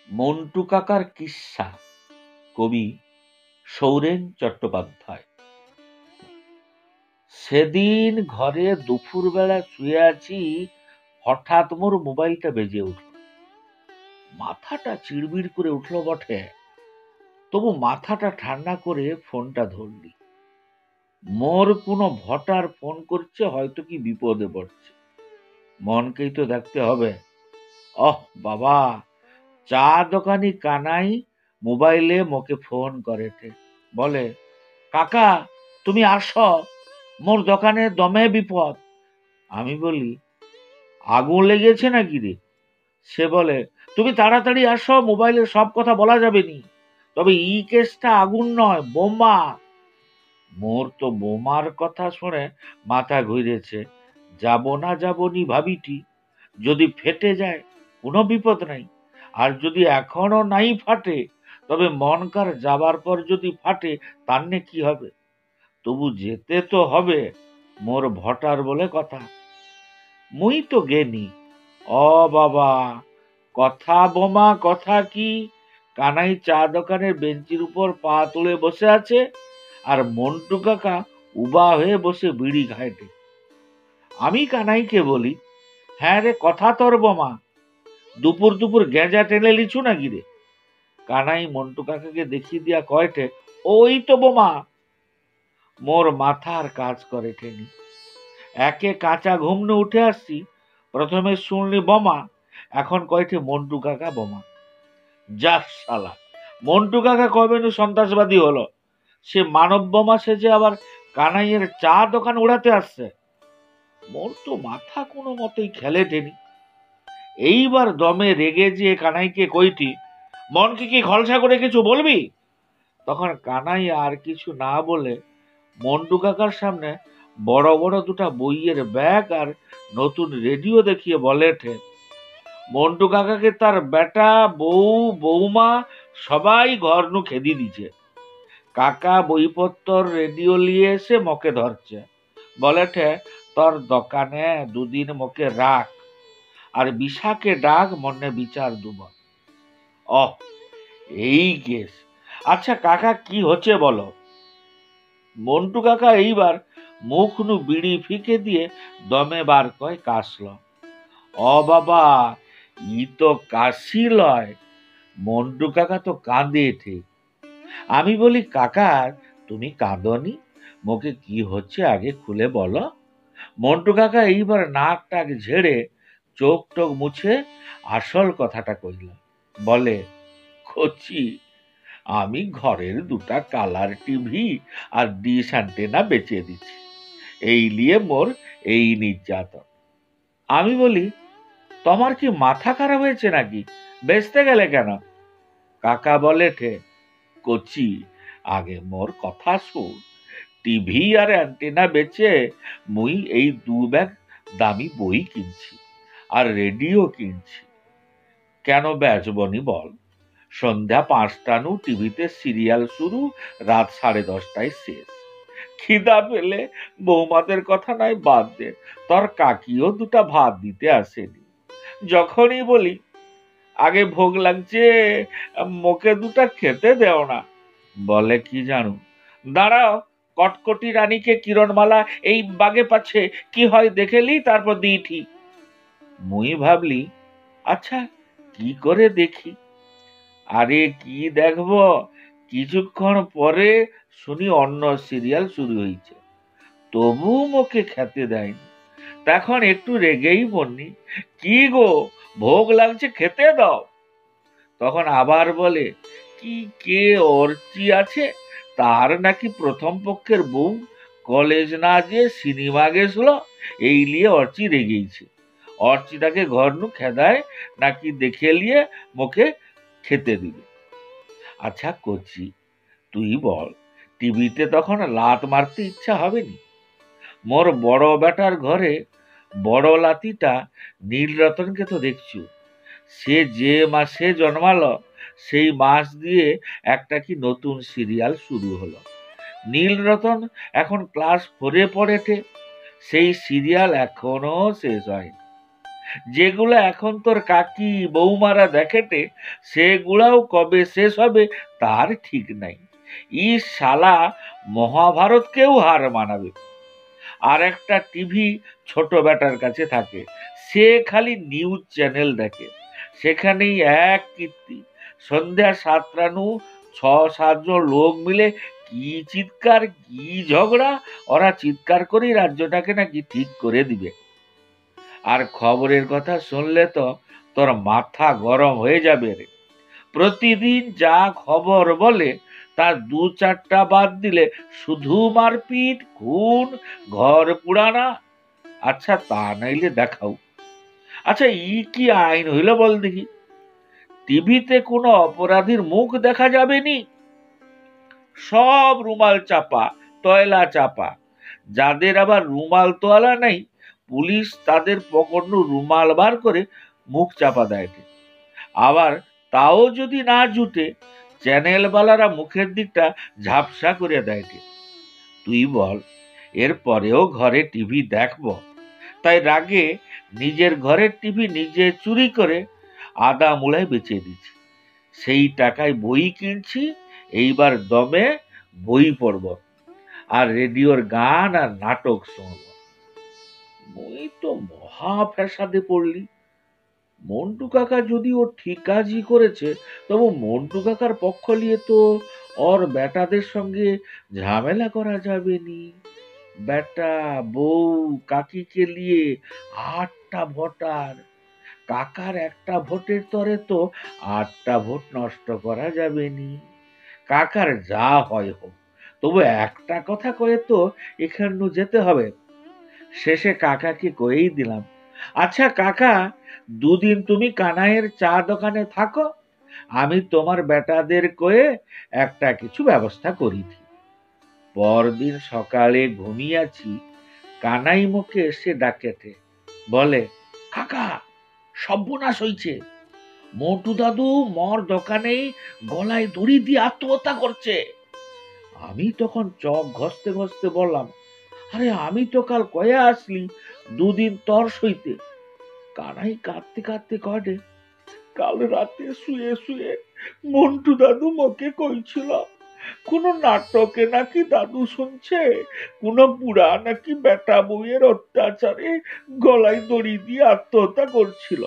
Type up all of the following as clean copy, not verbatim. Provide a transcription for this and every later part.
মন্টু কাকার কিস্সা, কবি সৌরেন চট্টোপাধ্যায়। সেদিন ঘরে দুপুরবেলা শুয়ে আছি, হঠাৎ মোর মোবাইলটা বেজে উঠল। মাথাটা চিড়বিড় করে উঠলো বটে, তবু মাথাটা ঠান্ডা করে ফোনটা ধরলি। মোর কোনো ভটার ফোন করছে, হয়তো কি বিপদে পড়ছে। মনকেই তো দেখতে হবে। অহ বাবা, চা দোকানি কানাই মোবাইলে মোকে ফোন করেছে। বলে, কাকা তুমি আসো, মোর দোকানে দমে বিপদ। আমি বলি, আগুন লেগেছে নাকি রে? সে বলে, তুমি তাড়াতাড়ি আসো, মোবাইলে সব কথা বলা যাবে নি, তবে এই কেসটা আগুন নয়, বোমা। মোর তো বোমার কথা শুনে মাথা ঘুরেছে। যাবো নি ভাবিটি, যদি ফেটে যায় কোনো বিপদ নাই, আর যদি এখনো নাই ফাটে, তবে মনকার যাবার পর যদি ফাটে, তান্নে কি হবে? তবু যেতে তো হবে, মোর ভটার বলে কথা। মুই তো গেনি। অ বাবা, কথা বোমা কথা কি? কানাই চা দোকানের বেঞ্চির উপর পা তুলে বসে আছে, আর মন্টু কাকা উবা হয়ে বসে বিড়ি খাইতে। আমি কানাইকে বলি, হ্যাঁ রে, কথা তোর বোমা, দুপুর দুপুর গেঁজা টেনে লিছু নাকি রে? কানাই মন্টু কাকাকে দেখিয়ে দিয়া কয়টে, ওই তো বোমা। মোর মাথার কাজ করে ঠেনি। একে কাঁচা ঘুমনে উঠে আসছি, প্রথমে শুনলি বোমা, এখন কয়টে মন্টু কাকা বোমা। যা শালা, মন্টু কাকা কবে নু সন্ত্রাসবাদী হলো, সে মানব বোমা সেজে আবার কানাইয়ের চা দোকান উড়াতে আসছে। মোর তো মাথা কোনো মতেই খেলে টেনি। এইবার দমে রেগে যে কানাইকে কইটি, মনকে কি খলসা করে কিছু বলবি? তখন কানাই আর কিছু না বলে মন্টু কাকার সামনে বড় বড় দুটা বইয়ের ব্যাগ আর নতুন রেডিও দেখিয়ে বলেঠে, মন্টু কাকাকে তার বেটা বউ বৌমা সবাই ঘর নু খেদি দিছে। কাকা বইপত্র রেডিও লিয়ে এসে মকে ধরছে, বলেঠে তোর দোকানে দুদিন মকে রাখ, আর বিশাকে ডাক, মনে বিচার দুব। অহ, এই কেস। আচ্ছা কাকা, কি হচ্ছে বলো? মন্টু কাকা এইবার মুখ নু বিড়ি ফিকে দিয়ে দমে বার কয় কাশল। অ বাবা, ই তো কাশি লয়, মন্টু কাকা তো কাঁদে ঠিক। আমি বলি, কাকা তুমি কাঁদনি, মুখে কি হচ্ছে আগে খুলে বলো। মন্টু কাকা এইবার নাক টাক ঝেড়ে চোখ টোক মুছে আসল কথাটা কইল। বলে, কচি, আমি ঘরের দুটা কালার টিভি আর ডিশ অ্যান্টেনা বেচে দিচ্ছি, এই নিয়ে মোর এই নির্যাতন। আমি বলি, তোমার কি মাথা খারাপ হয়েছে নাকি, বেচতে গেলে কেন? কাকা বলে ঠে, কচি, আগে মোর কথা শুন। টিভি আর অ্যান্টেনা বেচে মুই এই 2 ব্যাগ দামি বই কিনছি, আর রেডিও কিনছি। কেন বেচবনি বল? সন্ধ্যা 5টা নু টিভিতে সিরিয়াল শুরু, রাত 10:30টায় শেষ। খিদা পেলে বৌমাদের কথা নয় বাদ দে, তোর কাকিও দুটা ভাত দিতে আসেনি। যখনই বলি, আগে ভোগ লাগছে, মোকে দুটা খেতে দেও না, বলে কি জানো, দাঁড়াও, কটকটি রানীকে কিরণমালা এই বাগে পাচ্ছে, কি হয় দেখেলি, তারপর দিঠি। মুই ভাবলি, আচ্ছা কি করে দেখি। আরে কি দেখবো, কিছুক্ষণ পরে শুনি অন্য সিরিয়াল শুরু হয়েছে, তবু মোকে খেতে দেয়নি। তখন একটু রেগেই বলনি, কি গো, ভোগ লাগছে, খেতে দাও। তখন আবার বলে, কি কে অর্চি আছে, তার নাকি প্রথম পক্ষের বউ কলেজ না যে সিনেমা গেছিল, এই নিয়ে অর্চি রেগেইছে। অর্চি তাকে ঘর নু খেদায় নাকি দেখে নিয়ে মুখে খেতে দিবে। আচ্ছা কচি, তুই বল, টিভিতে তখন লাত মারতে ইচ্ছা হবে নি? মোর বড় বেটার ঘরে বড় লাতিটা নীলরতনকে তো দেখছু, সে যে মাসে জন্মালো সেই মাস দিয়ে একটা কি নতুন সিরিয়াল শুরু হলো। নীলরতন এখন ক্লাস 4-এ পড়েছে, সেই সিরিয়াল এখনো শেষ হয়নি। যেগুলো এখন তোর কাকি বৌমারা দেখেতে সেগুলাও কবে শেষ হবে তার ঠিক নাই। ই শালা মহাভারতকেও হার মানাবে। আর একটা টিভি ছোট বেটার কাছে থাকে, সে খালি নিউজ চ্যানেল দেখে। সেখানেই এক কীর্তি, সন্ধ্যা 7টা নু 6-7 জন লোক মিলে কি চিৎকার কি ঝগড়া। ওরা চিৎকার করেই রাজ্যটাকে নাকি ঠিক করে দিবে। আর খবরের কথা শুনলে তো তোর মাথা গরম হয়ে যাবে রে। প্রতিদিন যা খবর বলে তার 2-4টা বাদ দিলে শুধু মারপিট, খুন, ঘর পুড়ানা। আচ্ছা তা নাইলে দেখাও। আচ্ছা কি আইন হইল বল দেখি? টিভিতে কোনো অপরাধীর মুখ দেখা যাবে নি, সব রুমাল চাপা, তয়লা চাপা। যাদের আবার রুমাল তোয়ালা নাই, পুলিশ তাদের পকড়নু রুমাল বার করে মুখ চাপা দেয়। আবার তাও যদি না জুটে, চ্যানেলওয়ালারা মুখের দিকটা ঝাপসা করে দেয়। তুই বল, এরপরেও ঘরে টিভি দেখব? তাই রাগে নিজের ঘরের টিভি নিজে চুরি করে আদা মূলায় বেচে দিচ্ছি। সেই টাকায় বই কিনছি। এইবার দমে বই পড়ব, আর রেডিওর গান আর নাটক শুনব। বই তো মহা ফ্যাসাদে পড়লি। মন্টু কাকা যদিও ঠিক কাজই করেছে, তবু মন্টু কাকার পক্ষ নিয়ে তো ওর বেটাদের সঙ্গে ঝামেলা করা যাবে নি। বেটা, বউ, কাকিকে নিয়ে 8টা ভোটার, কাকার একটা ভোটের তরে তো 8টা ভোট নষ্ট করা যাবে নি। কাকার যা হয় হোক, তবু একটা কথা কয়ে তো এখানে যেতে হবে। শেষে কাকাকে কয়েই দিলাম, আচ্ছা কাকা, 2 দিন তুমি কানাইয়ের চা দোকানে থাকো, আমি তোমার বেটাদের কয়ে একটা কিছু ব্যবস্থা করি। পরদিন সকালে ঘুমিয়াছি, কানাই মুখে এসে ডাকেতে বলে, কাকা, সর্বনাশ হইছে। মোটু দাদু মর দোকানেই গলায় দড়ি দিয়ে আত্মহত্যা করছে। আমি তখন চোখ ঘষতে ঘষতে বললাম, আরে আমি তো কাল কয়ে আসলি 2 দিন তর সইতে। কানাই কাঁদতে কাঁদতে কটে, কাল রাতে শুয়ে শুয়ে মন্টু দাদু মোকে কইছিল কোন নাটকে নাকি দাদু শুনছে কোন বুড়া নাকি বেটা বউয়ের অত্যাচারে গলায় দড়ি দিয়ে আত্মহত্যা করছিল।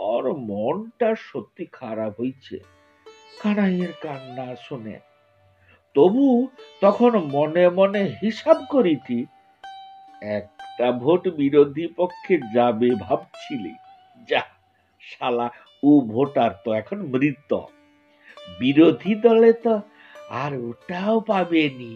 ওর মনটা সত্যি খারাপ হইছে কানাইয়ের কান্না শুনে। তবু তখন মনে মনে হিসাব করিতি, একটা ভোট বিরোধী পক্ষে যাবে ভাবছিলি, যা শালা, ও ভোটার তো এখন মৃত, বিরোধী দলে তো আর ওটাও পাবেনি।